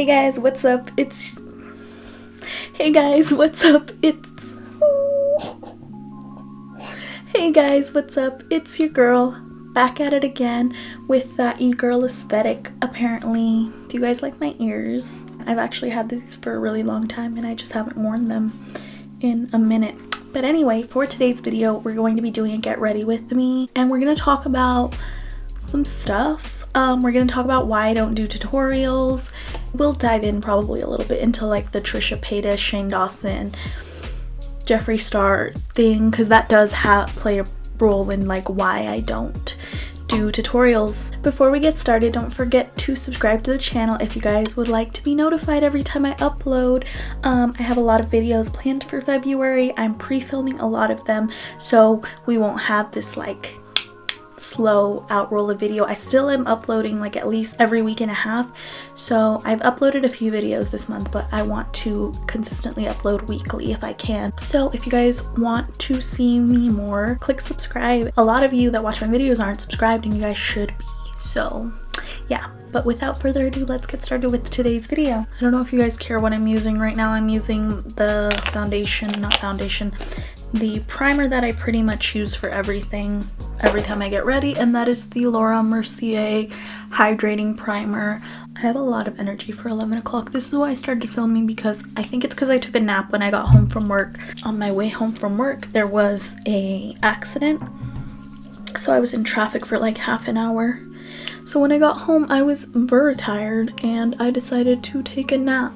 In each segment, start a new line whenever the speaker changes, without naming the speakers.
Hey guys, what's up? Hey guys, what's up? Hey guys, what's up? It's your girl, back at it again with that e-girl aesthetic, apparently. Do you guys like my ears? I've actually had these for a really long time and I just haven't worn them in a minute. But anyway, for today's video, we're going to be doing a get ready with me and we're going to talk about some stuff. We're going to talk about why I don't do tutorials. We'll dive in probably a little bit into like the Trisha Paytas, Shane Dawson, Jeffree Star thing, because that does play a role in like why I don't do tutorials. Before we get started, don't forget to subscribe to the channel if you guys would like to be notified every time I upload. I have a lot of videos planned for February. I'm pre-filming a lot of them, so we won't have this like slow outroll of video. I still am uploading like at least every week and a half, so I've uploaded a few videos this month, but I want to consistently upload weekly if I can. So if you guys want to see me more, click subscribe. A lot of you that watch my videos aren't subscribed and you guys should be, so yeah. But without further ado, let's get started with today's video. I don't know if you guys care what I'm using right now. I'm using the the primer that I pretty much use for everything every time I get ready, and that is the Laura Mercier hydrating primer. I have a lot of energy for 11 o'clock. This is why I started filming, because I think it's because I took a nap when I got home from work. On my way home from work, there was a accident, so I was in traffic for like half an hour. So when I got home, I was very tired and I decided to take a nap.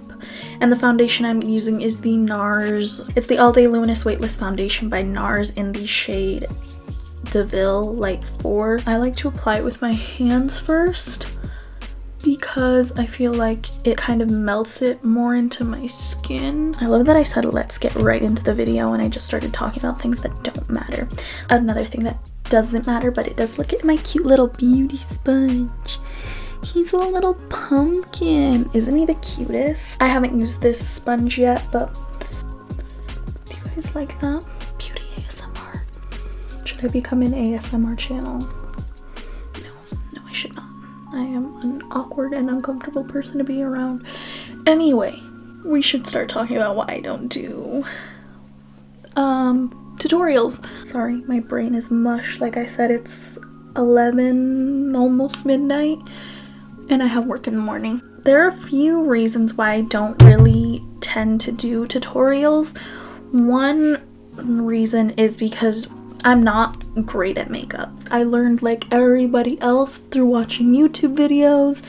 And the foundation I'm using is the NARS. It's the All Day Luminous Weightless Foundation by NARS in the shade Deville Light 4. I like to apply it with my hands first because I feel like it kind of melts it more into my skin. I love that I said let's get right into the video and I just started talking about things that don't matter. Another thing that doesn't matter, but it does, look at my cute little beauty sponge. He's a little pumpkin. Isn't he the cutest? I haven't used this sponge yet, but do you guys like that? Beauty ASMR. Should I become an ASMR channel? No, I should not. I am an awkward and uncomfortable person to be around. Anyway, we should start talking about why I don't do tutorials. Sorry, my brain is mush. Like I said, it's 11, almost midnight. And I have work in the morning. There are a few reasons why I don't really tend to do tutorials. One reason is because I'm not great at makeup. I learned like everybody else through watching YouTube videos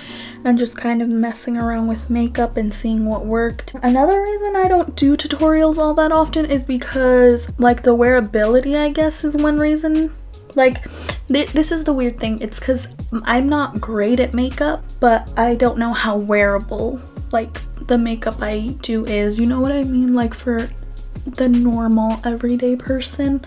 and just kind of messing around with makeup and seeing what worked. Another reason I don't do tutorials all that often is because like the wearability, I guess, is one reason. Like, this is the weird thing. It's because I'm not great at makeup, but I don't know how wearable, like, the makeup I do is. You know what I mean? Like, for the normal, everyday person.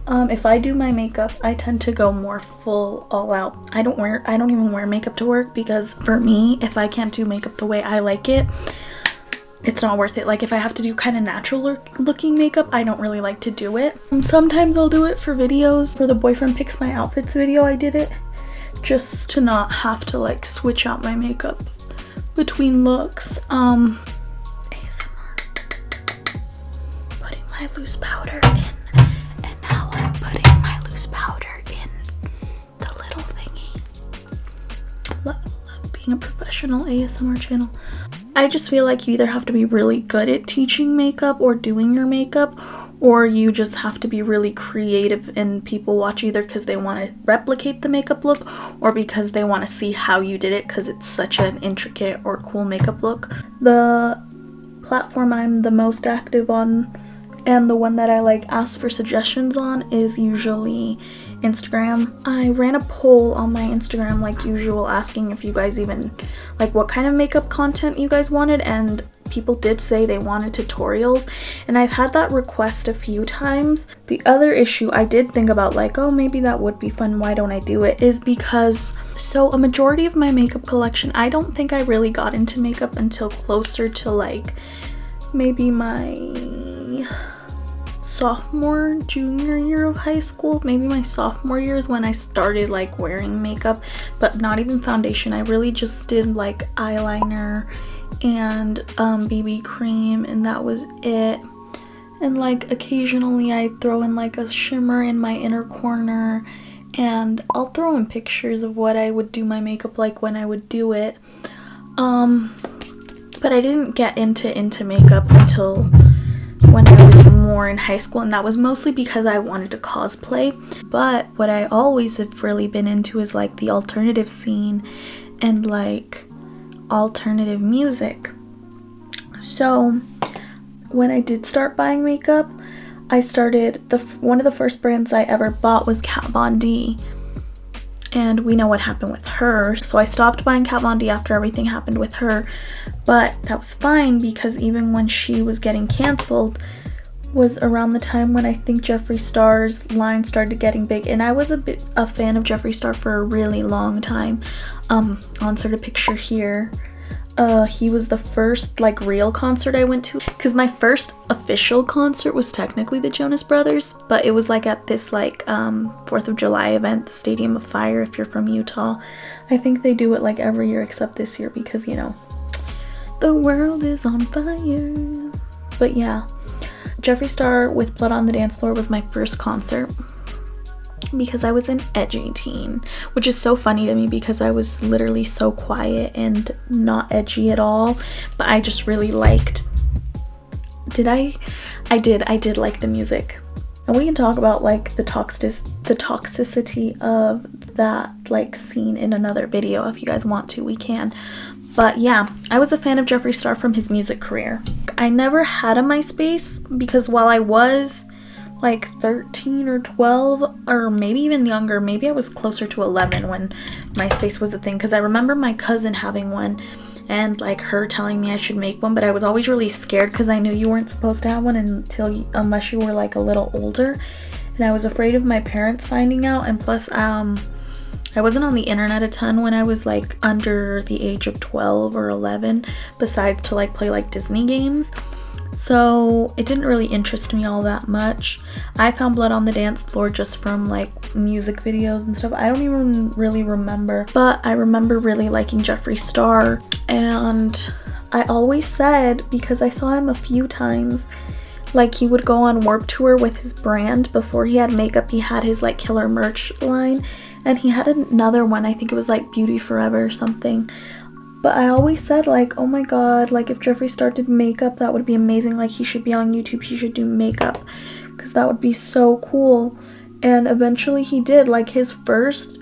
If I do my makeup, I tend to go more full, all out. I don't even wear makeup to work, because for me, if I can't do makeup the way I like it, it's not worth it. Like, if I have to do kind of natural looking makeup, I don't really like to do it. Sometimes I'll do it for videos. For the boyfriend picks my outfits video, I did it just to not have to like switch out my makeup between looks. ASMR. Putting my loose powder in, and now I'm putting my loose powder in the little thingy. Love being a professional ASMR channel. I just feel like you either have to be really good at teaching makeup or doing your makeup, or you just have to be really creative and people watch either because they want to replicate the makeup look or because they want to see how you did it because it's such an intricate or cool makeup look. The platform I'm the most active on and the one that I like ask for suggestions on is usually Instagram. I ran a poll on my Instagram like usual asking if you guys even like what kind of makeup content you guys wanted, and people did say they wanted tutorials, and I've had that request a few times. The other issue I did think about, like, oh, maybe that would be fun, why don't I do it, is because so a majority of my makeup collection, I don't think I really got into makeup until closer to like maybe my junior year of high school. Maybe my sophomore year is when I started like wearing makeup, but not even foundation. I really just did like eyeliner and BB cream, and that was it. And like occasionally I'd throw in like a shimmer in my inner corner, and I'll throw in pictures of what I would do my makeup like when I would do it. But I didn't get into makeup until when I was more in high school, and that was mostly because I wanted to cosplay. But what I always have really been into is like the alternative scene and like alternative music. So when I did start buying makeup, I started, one of the first brands I ever bought was Kat Von D, and we know what happened with her, so I stopped buying Kat Von D after everything happened with her. But that was fine, because even when she was getting canceled was around the time when I think Jeffree Star's line started getting big, and I was a fan of Jeffree Star for a really long time. I'll insert a picture here. He was the first like real concert I went to, because my first official concert was technically the Jonas Brothers, but it was like at this like 4th of July event, the Stadium of Fire, if you're from Utah. I think they do it like every year except this year, because you know, the world is on fire. But yeah, Jeffree Star with Blood on the Dance Floor was my first concert, because I was an edgy teen, which is so funny to me because I was literally so quiet and not edgy at all, but I just really liked, I did like the music. And we can talk about like the toxicity of that like scene in another video. If you guys want to, we can. But yeah, I was a fan of Jeffree Star from his music career. I never had a MySpace, because while I was like 13 or 12, or maybe even younger, maybe I was closer to 11 when MySpace was a thing, because I remember my cousin having one and like her telling me I should make one, but I was always really scared because I knew you weren't supposed to have one unless you were like a little older, and I was afraid of my parents finding out. And plus I wasn't on the internet a ton when I was like under the age of 12 or 11, besides to like play like Disney games. So it didn't really interest me all that much. I found Blood on the Dance Floor just from like music videos and stuff. I don't even really remember, but I remember really liking Jeffree Star. And I always said, because I saw him a few times, like he would go on Warped Tour with his brand. Before he had makeup, he had his like killer merch line, and he had another one, I think it was like Beauty Forever or something. But I always said like, oh my god, like if Jeffree Star did makeup, that would be amazing. Like he should be on YouTube, he should do makeup, because that would be so cool. And eventually he did. Like his first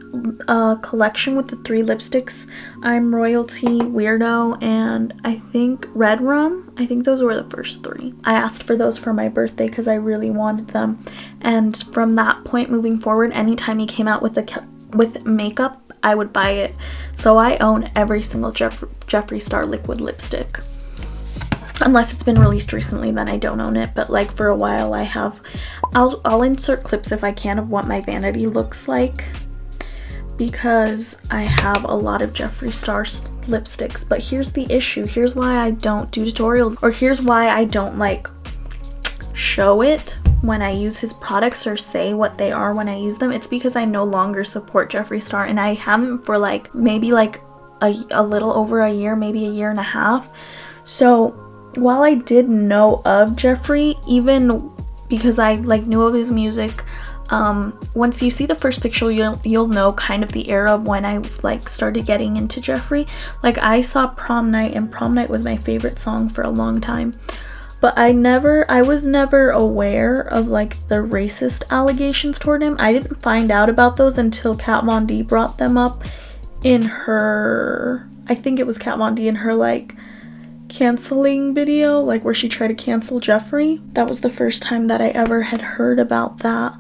collection with the 3 lipsticks, I'm Royalty, Weirdo, and I think Red Rum, I think those were the first 3. I asked for those for my birthday because I really wanted them. And from that point moving forward, anytime he came out with makeup, I would buy it. So I own every single Jeffree Star liquid lipstick. Unless it's been released recently, then I don't own it. But like for a while I have. I'll insert clips if I can of what my vanity looks like, because I have a lot of Jeffree Star lipsticks. But here's the issue. Here's why I don't do tutorials, or here's why I don't like show it when I use his products or say what they are when I use them. It's because I no longer support Jeffree Star, and I haven't for like maybe like a little over a year, maybe a year and a half. So while I did know of Jeffree, even because I like knew of his music, once you see the first picture, you'll know kind of the era of when I like started getting into Jeffree. Like I saw Prom Night, and Prom Night was my favorite song for a long time. But I was never aware of like the racist allegations toward him. I didn't find out about those until Kat Von D brought them up in her, I think it was Kat Von D in her like canceling video, like where she tried to cancel Jeffree. That was the first time that I ever had heard about that.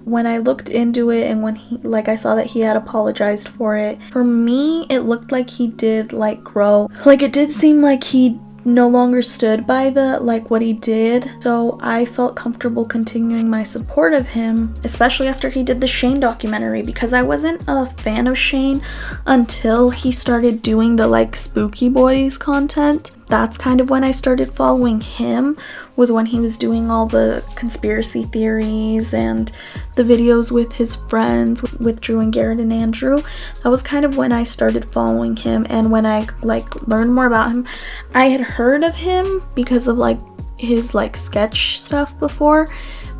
When I looked into it, and when I saw that he had apologized for it, for me it looked like he did like grow. Like it did seem like he no longer stood by what he did, so I felt comfortable continuing my support of him, especially after he did the Shane documentary, because I wasn't a fan of Shane until he started doing the like Spooky Boys content. that's kind of when I started following him, was when he was doing all the conspiracy theories and the videos with his friends, with Drew and Garrett and Andrew. That was kind of when I started following him, and when I like learned more about him. I had heard of him because of like his like sketch stuff before,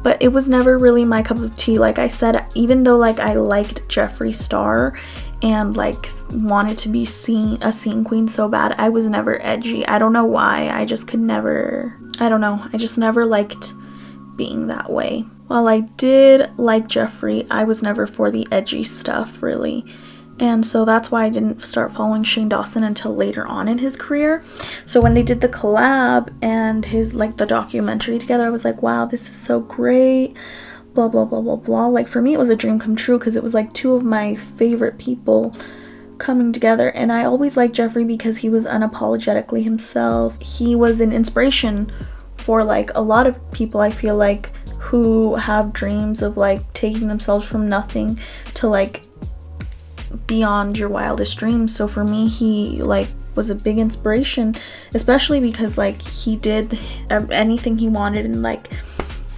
but it was never really my cup of tea. Like I said, even though like I liked Jeffree Star and like wanted to be a scene queen so bad, I was never edgy. I don't know why. I just could never, I don't know, I just never liked being that way. While I did like Jeffree, I was never for the edgy stuff really. And so that's why I didn't start following Shane Dawson until later on in his career. So when they did the collab and his like the documentary together, I was like, wow, this is so great, blah blah blah blah blah. Like for me it was a dream come true, because it was like two of my favorite people coming together. And I always liked Jeffree because he was unapologetically himself. He was an inspiration for like a lot of people, I feel like, who have dreams of like taking themselves from nothing to like beyond your wildest dreams. So for me, he like was a big inspiration, especially because like he did anything he wanted and like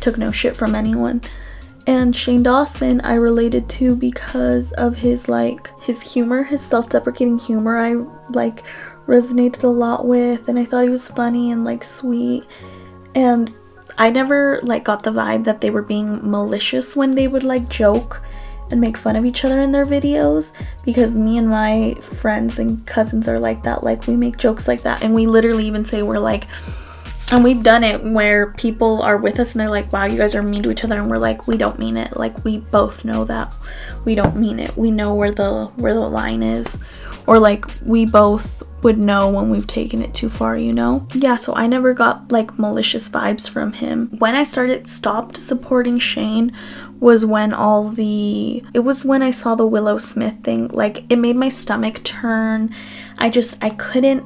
took no shit from anyone. And Shane Dawson I related to because of his like his humor, his self-deprecating humor. I like resonated a lot with, and I thought he was funny and like sweet. And I never like got the vibe that they were being malicious when they would like joke and make fun of each other in their videos, because me and my friends and cousins are like that. Like we make jokes like that, and we literally even say we're like, and we've done it where people are with us and they're like, wow, you guys are mean to each other, and we're like, we don't mean it. Like we both know that we don't mean it. We know where the line is, or like we both would know when we've taken it too far, you know? Yeah, so I never got like malicious vibes from him. When I stopped supporting Shane was when it was when I saw the Willow Smith thing. Like it made my stomach turn. I couldn't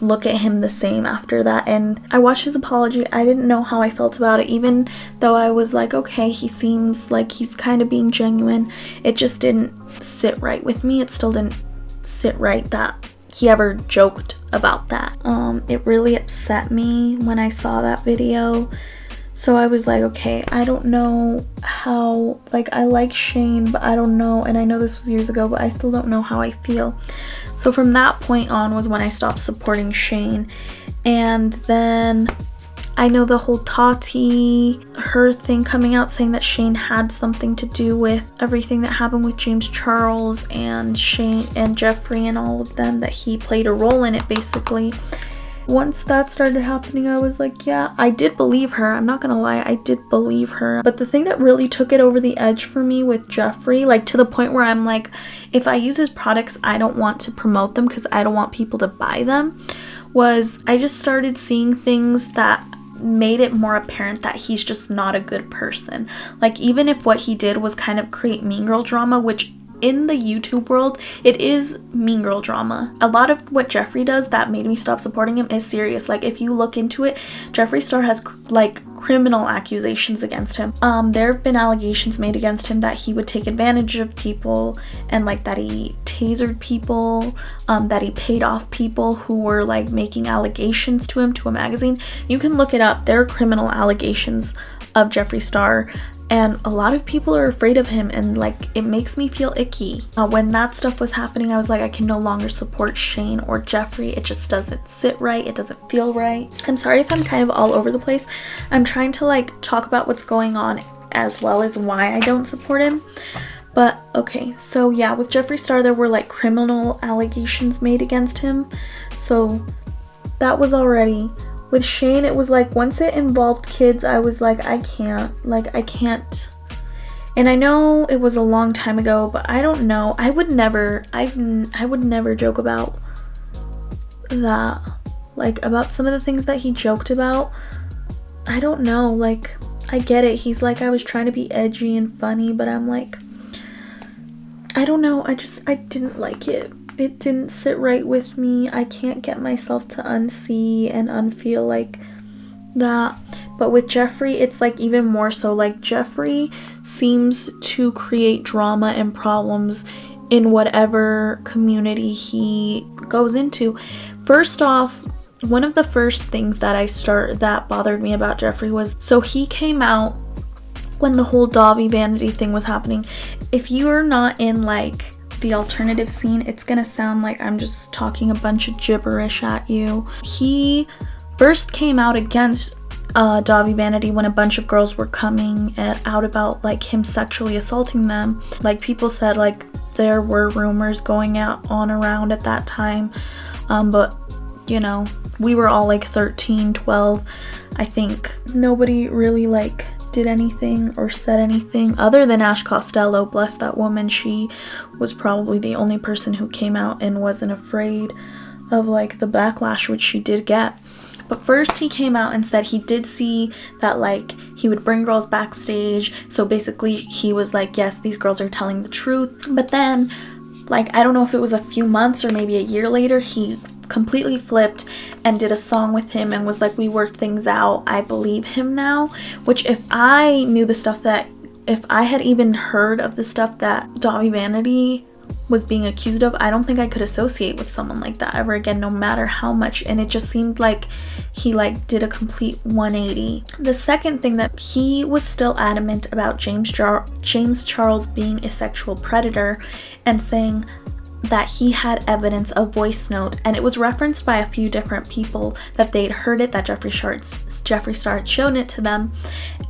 look at him the same after that. And I watched his apology. I didn't know how I felt about it, even though I was like, okay, he seems like he's kind of being genuine. It just didn't sit right with me. It still didn't sit right that he ever joked about that. It really upset me when I saw that video. So I was like, okay, I don't know how, like I like Shane, but I don't know, and I know this was years ago, but I still don't know how I feel. So from that point on was when I stopped supporting Shane. And then I know the whole Tati, her thing coming out saying that Shane had something to do with everything that happened with James Charles and Shane and Jeffree and all of them, that he played a role in it basically. Once that started happening, I was like, yeah, I did believe her. I'm not gonna lie, I did believe her. But the thing that really took it over the edge for me with Jeffree, like to the point where I'm like, if I use his products, I don't want to promote them because I don't want people to buy them, was I just started seeing things that made it more apparent that he's just not a good person. Like even if what he did was kind of create mean girl drama, which in the YouTube world, it is mean girl drama. A lot of what Jeffree does that made me stop supporting him is serious. Like if you look into it, Jeffree Star has like criminal accusations against him. There have been allegations made against him that he would take advantage of people, and like that he tasered people, that he paid off people who were like making allegations to him to a magazine. You can look it up. There are criminal allegations of Jeffree Star. And a lot of people are afraid of him, and like it makes me feel icky. When that stuff was happening, I was like, I can no longer support Shane or Jeffree. It just doesn't sit right. It doesn't feel right. I'm sorry if I'm kind of all over the place. I'm trying to like talk about what's going on as well as why I don't support him. But okay, so yeah, with Jeffree Star, there were like criminal allegations made against him. So that was already. With Shane, it was like once it involved kids, I was like, I can't. And I know it was a long time ago, but I don't know. I would never joke about that. Like about some of the things that he joked about. I don't know. Like I get it. He's like, I was trying to be edgy and funny, but I'm like, I don't know. I didn't like it. It didn't sit right with me. I can't get myself to unsee and unfeel like that. But with Jeffree, it's like even more so. Like Jeffree seems to create drama and problems in whatever community he goes into. First off, one of the first things that bothered me about Jeffree was, so he came out when the whole Dahvie Vanity thing was happening. If you are not in like the alternative scene, it's gonna sound like I'm just talking a bunch of gibberish at you. He first came out against Dahvie Vanity when a bunch of girls were coming out about like him sexually assaulting them. Like, people said like there were rumors going out on around at that time, but you know, we were all like 13, 12. I think nobody really like did anything or said anything other than Ash Costello. Bless that woman. She was probably the only person who came out and wasn't afraid of like the backlash, which she did get. But first he came out and said he did see that like he would bring girls backstage. So basically he was like, yes, these girls are telling the truth. But then, like, I don't know if it was a few months or maybe a year later, he completely flipped and did a song with him and was like, we worked things out, I believe him now. Which, if I knew the stuff that, if I had even heard of the stuff that Dahvie Vanity was being accused of, I don't think I could associate with someone like that ever again, no matter how much. And it just seemed like he like did a complete 180. The second thing, that he was still adamant about James Charles being a sexual predator, and saying that he had evidence, a voice note, and it was referenced by a few different people that they'd heard it, that Jeffree Star had shown it to them,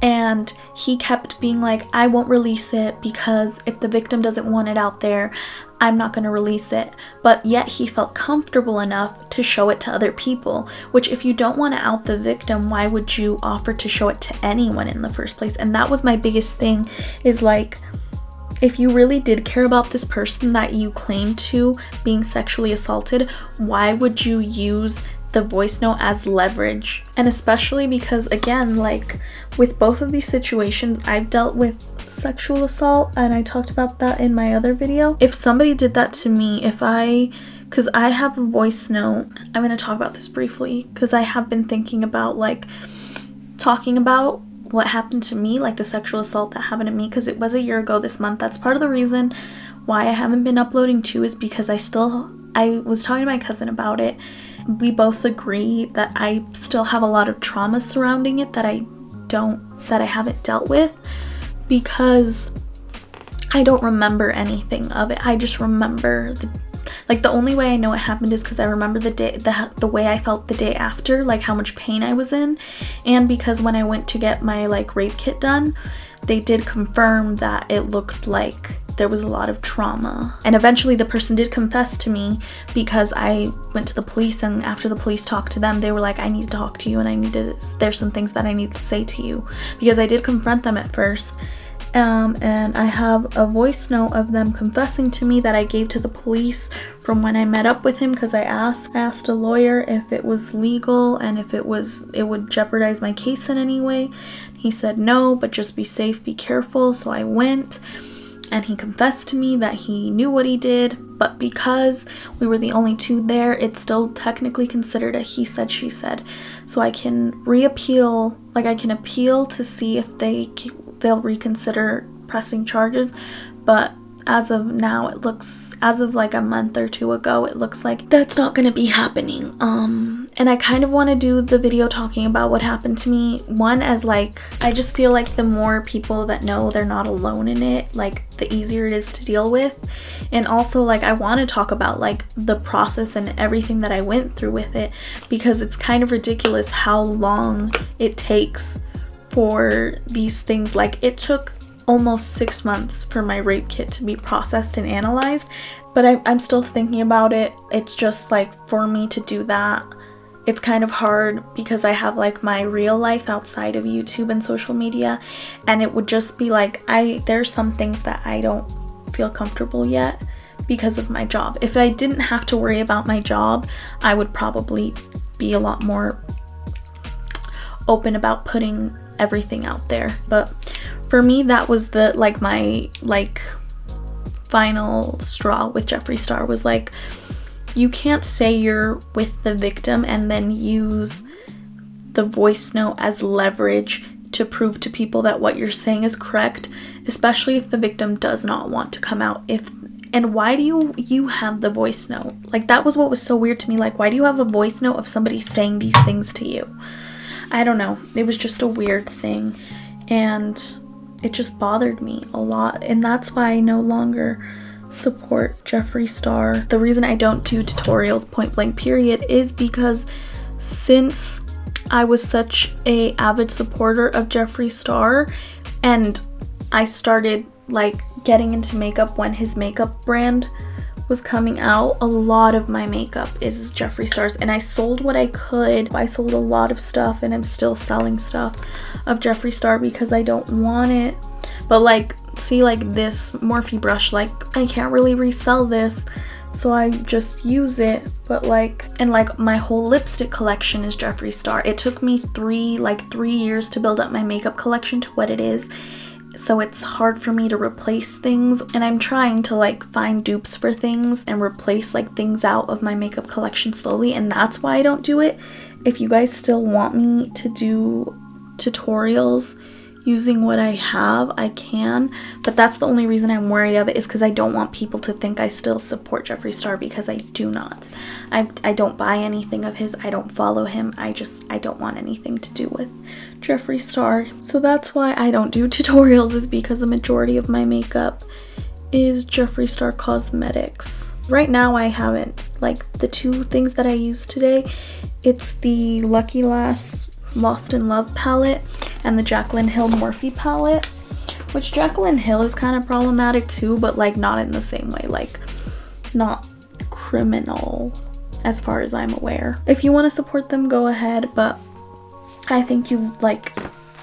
and he kept being like, I won't release it because if the victim doesn't want it out there, I'm not going to release it. But yet he felt comfortable enough to show it to other people, which, if you don't want to out the victim, why would you offer to show it to anyone in the first place? And that was my biggest thing, is like, if you really did care about this person that you claimed to being sexually assaulted, why would you use the voice note as leverage? And especially because, again, like with both of these situations, I've dealt with sexual assault, and I talked about that in my other video. If somebody did that to me, because I have a voice note, I'm going to talk about this briefly because I have been thinking about like talking about what happened to me, like the sexual assault that happened to me, because it was a year ago this month. That's part of the reason why I haven't been uploading too, is because I was talking to my cousin about it. We both agree that I still have a lot of trauma surrounding it that I haven't dealt with, because I don't remember anything of it. I just remember the only way I know it happened is because I remember the way I felt the day after, like how much pain I was in. And because when I went to get my like rape kit done, they did confirm that it looked like there was a lot of trauma. And eventually the person did confess to me, because I went to the police, and after the police talked to them, they were like, I need to talk to you, and there's some things that I need to say to you, because I did confront them at first. And I have a voice note of them confessing to me that I gave to the police from when I met up with him, because I asked a lawyer if it was legal and if it would jeopardize my case in any way. He said no, but just be safe, be careful. So I went, and he confessed to me that he knew what he did, but because we were the only two there, it's still technically considered a he said, she said. So I can reappeal, like I can appeal to see if they'll reconsider pressing charges, but as of now, as of like a month or two ago, it looks like that's not going to be happening. And I kind of want to do the video talking about what happened to me. One, as like, I just feel like the more people that know they're not alone in it, like the easier it is to deal with. And also, like, I want to talk about like the process and everything that I went through with it, because it's kind of ridiculous how long it takes for these things. Like, it took almost 6 months for my rape kit to be processed and analyzed, but I'm still thinking about it. It's just like, for me to do that, it's kind of hard because I have like my real life outside of YouTube and social media, and it would just be like, there's some things that I don't feel comfortable yet because of my job. If I didn't have to worry about my job, I would probably be a lot more open about putting everything out there. But for me, that was my final straw with Jeffree Star, was like, you can't say you're with the victim and then use the voice note as leverage to prove to people that what you're saying is correct, especially if the victim does not want to come out. And why do you have the voice note? Like, that was what was so weird to me. Like, why do you have a voice note of somebody saying these things to you? I don't know. It was just a weird thing, and it just bothered me a lot. And that's why I no longer support Jeffree Star. The reason I don't do tutorials point blank period is because since I was such a avid supporter of Jeffree Star, and I started like getting into makeup when his makeup brand was coming out, a lot of my makeup is Jeffree Star's, and I sold what I could. I sold a lot of stuff, and I'm still selling stuff of Jeffree Star because I don't want it. But like, see, like this Morphe brush, like I can't really resell this, so I just use it. But like, and like my whole lipstick collection is Jeffree Star. It took me 3 years to build up my makeup collection to what it is, so it's hard for me to replace things, and I'm trying to like find dupes for things and replace like things out of my makeup collection slowly, and that's why I don't do it. If you guys still want me to do tutorials using what I have, I can, but that's the only reason I'm wary of it, is because I don't want people to think I still support Jeffree Star, because I do not. I don't buy anything of his, I don't follow him, I don't want anything to do with Jeffree Star. So that's why I don't do tutorials, is because the majority of my makeup is Jeffree Star Cosmetics. Right now I haven't, like the 2 things that I used today, it's the Lucky Lost in Love palette and the Jaclyn Hill Morphe palette, which Jaclyn Hill is kind of problematic too, but like not in the same way, like not criminal as far as I'm aware. If you want to support them, go ahead, but I think you like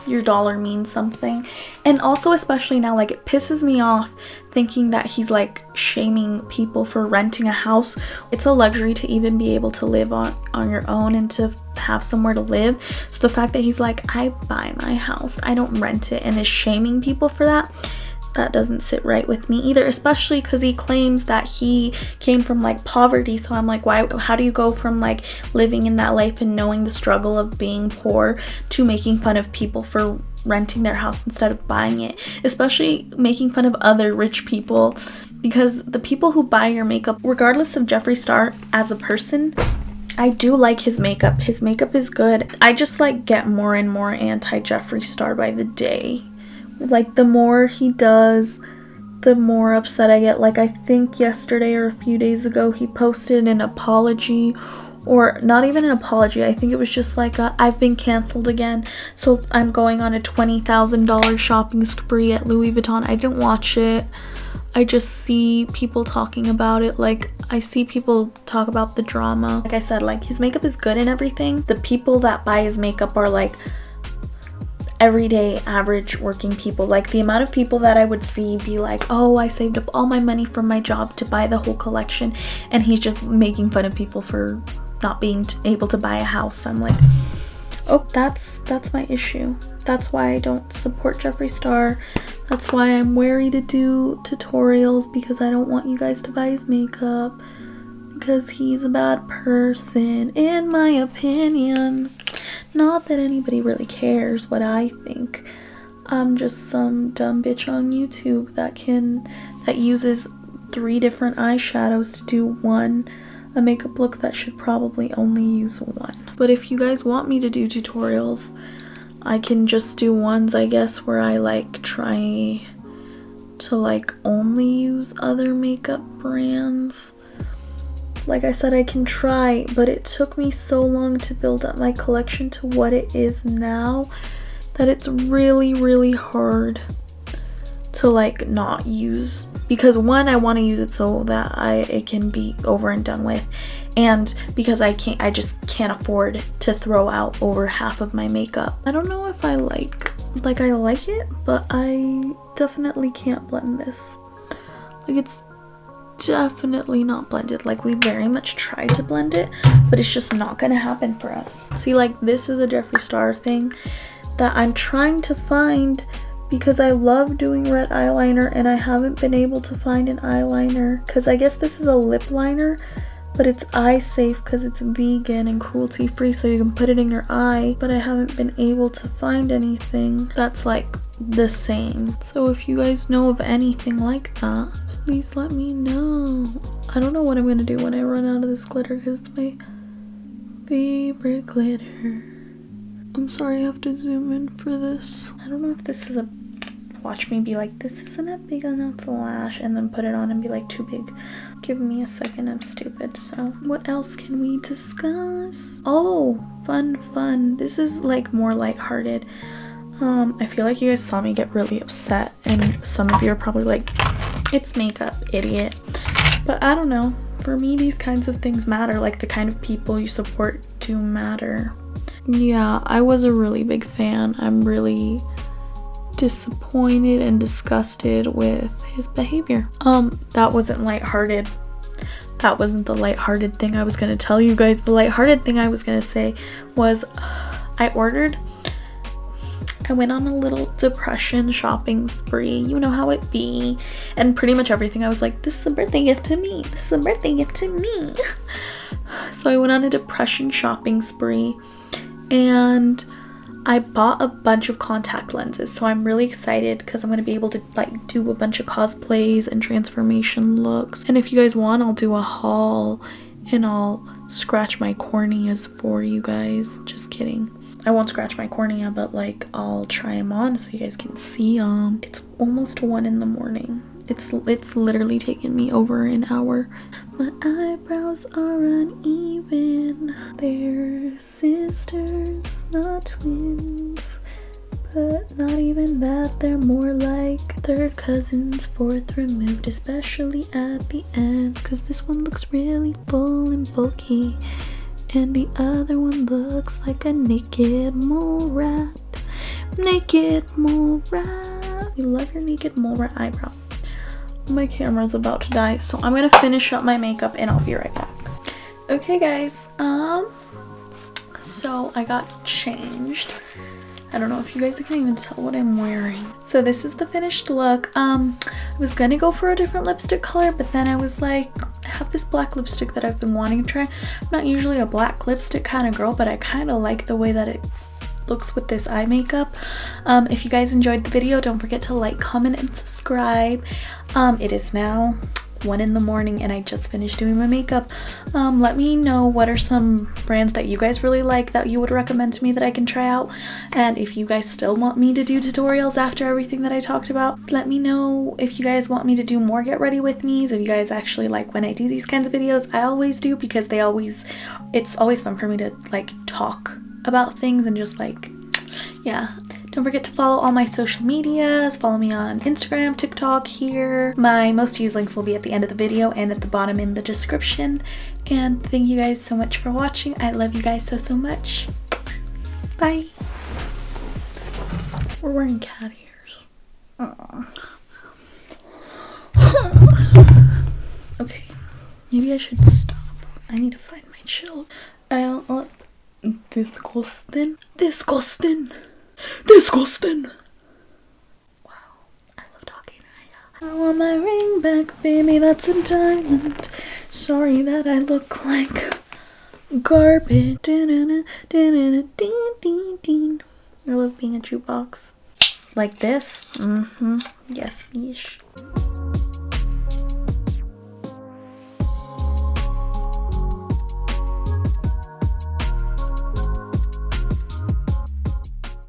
your dollar means something. And also, especially now, like it pisses me off thinking that he's like shaming people for renting a house. It's a luxury to even be able to live on your own and to have somewhere to live. So the fact that he's like, I buy my house, I don't rent it, and is shaming people for that, that doesn't sit right with me either, especially because he claims that he came from like poverty. So I'm like, how do you go from like living in that life and knowing the struggle of being poor to making fun of people for renting their house instead of buying it, especially making fun of other rich people? Because the people who buy your makeup, regardless of Jeffree Star as a person, I do like his makeup. His makeup is good. I just like get more and more anti-Jeffree Star by the day. Like the more he does, the more upset I get. Like I think yesterday or a few days ago he posted an apology, or not even an apology, I think it was just like I've been canceled again, so I'm going on a $20,000 shopping spree at Louis Vuitton. I didn't watch it, I just see people talking about it. Like I see people talk about the drama. Like I said, like his makeup is good and everything. The people that buy his makeup are like everyday average working people. Like the amount of people that I would see be like, oh, I saved up all my money from my job to buy the whole collection, and he's just making fun of people for not being able to buy a house. I'm like, oh, that's my issue. That's why I don't support Jeffree Star. That's why I'm wary to do tutorials, because I don't want you guys to buy his makeup, because he's a bad person in my opinion. Not that anybody really cares what I think. I'm just some dumb bitch on YouTube that uses 3 different eyeshadows to do a makeup look that should probably only use 1. But if you guys want me to do tutorials, I can just do ones, I guess, where I like try to like only use other makeup brands. Like I said, I can try, but it took me so long to build up my collection to what it is now that it's really, really hard to like not use. Because 1, I want to use it so that it can be over and done with, and because I just can't afford to throw out over half of my makeup. I don't know if I like it, but I definitely can't blend this. Like it's definitely not blended. Like we very much tried to blend it, but it's just not gonna happen for us. See, like this is a Jeffree Star thing that I'm trying to find, because I love doing red eyeliner and I haven't been able to find an eyeliner, because I guess this is a lip liner but it's eye safe because it's vegan and cruelty free, so you can put it in your eye. But I haven't been able to find anything that's like the same. So if you guys know of anything like that, please let me know. I don't know what I'm gonna do when I run out of this glitter because it's my favorite glitter. I'm sorry I have to zoom in for this. I don't know if this is a, watch me be like, this isn't a big enough lash, and then put it on and be like, too big. Give me a second, I'm stupid. So what else can we discuss? Oh, fun. This is like more lighthearted. I feel like you guys saw me get really upset, and some of you are probably like, it's makeup, idiot. But I don't know. For me, these kinds of things matter. Like the kind of people you support do matter. Yeah, I was a really big fan. I'm really disappointed and disgusted with his behavior. That wasn't lighthearted. That wasn't the lighthearted thing I was gonna tell you guys. The lighthearted thing I was gonna say was I went on a little depression shopping spree. You know how it be. And pretty much everything I was like, this is a birthday gift to me. This is a birthday gift to me. So I went on a depression shopping spree and I bought a bunch of contact lenses. So I'm really excited because I'm going to be able to like do a bunch of cosplays and transformation looks. And if you guys want, I'll do a haul and I'll scratch my corneas for you guys. Just kidding. I won't scratch my cornea, but like I'll try them on so you guys can see them. It's almost 1 in the morning. It's literally taken me over an hour. My eyebrows are uneven. They're sisters, not twins. But not even that, they're more like third cousins, fourth removed, especially at the ends. Cause this one looks really full and bulky. And the other one looks like a naked mole rat. Naked mole rat. We love your naked mole rat eyebrow. My camera's about to die, so I'm gonna finish up my makeup and I'll be right back. Okay guys, so I got changed. I don't know if you guys can even tell what I'm wearing. So this is the finished look. I was gonna go for a different lipstick color, but then I was like, I have this black lipstick that I've been wanting to try. I'm not usually a black lipstick kind of girl, but I kind of like the way that it looks with this eye makeup. If you guys enjoyed the video, don't forget to like, comment, and subscribe. It is now 1 in the morning and I just finished doing my makeup. Let me know what are some brands that you guys really like that you would recommend to me that I can try out. And if you guys still want me to do tutorials after everything that I talked about, let me know. If you guys want me to do more get ready with me's, if you guys actually like when I do these kinds of videos. I always do because it's always fun for me to like talk about things and just like, yeah. Don't forget to follow all my social medias. Follow me on Instagram, TikTok here. My most used links will be at the end of the video and at the bottom in the description. And thank you guys so much for watching. I love you guys so much. Bye. We're wearing cat ears. Okay, maybe I should stop. I need to find my chill. Disgusting. Wow, I love talking. I want my ring back, baby, that's a diamond. Sorry that I look like garbage. I love being a jukebox. Like this? Yes, bish.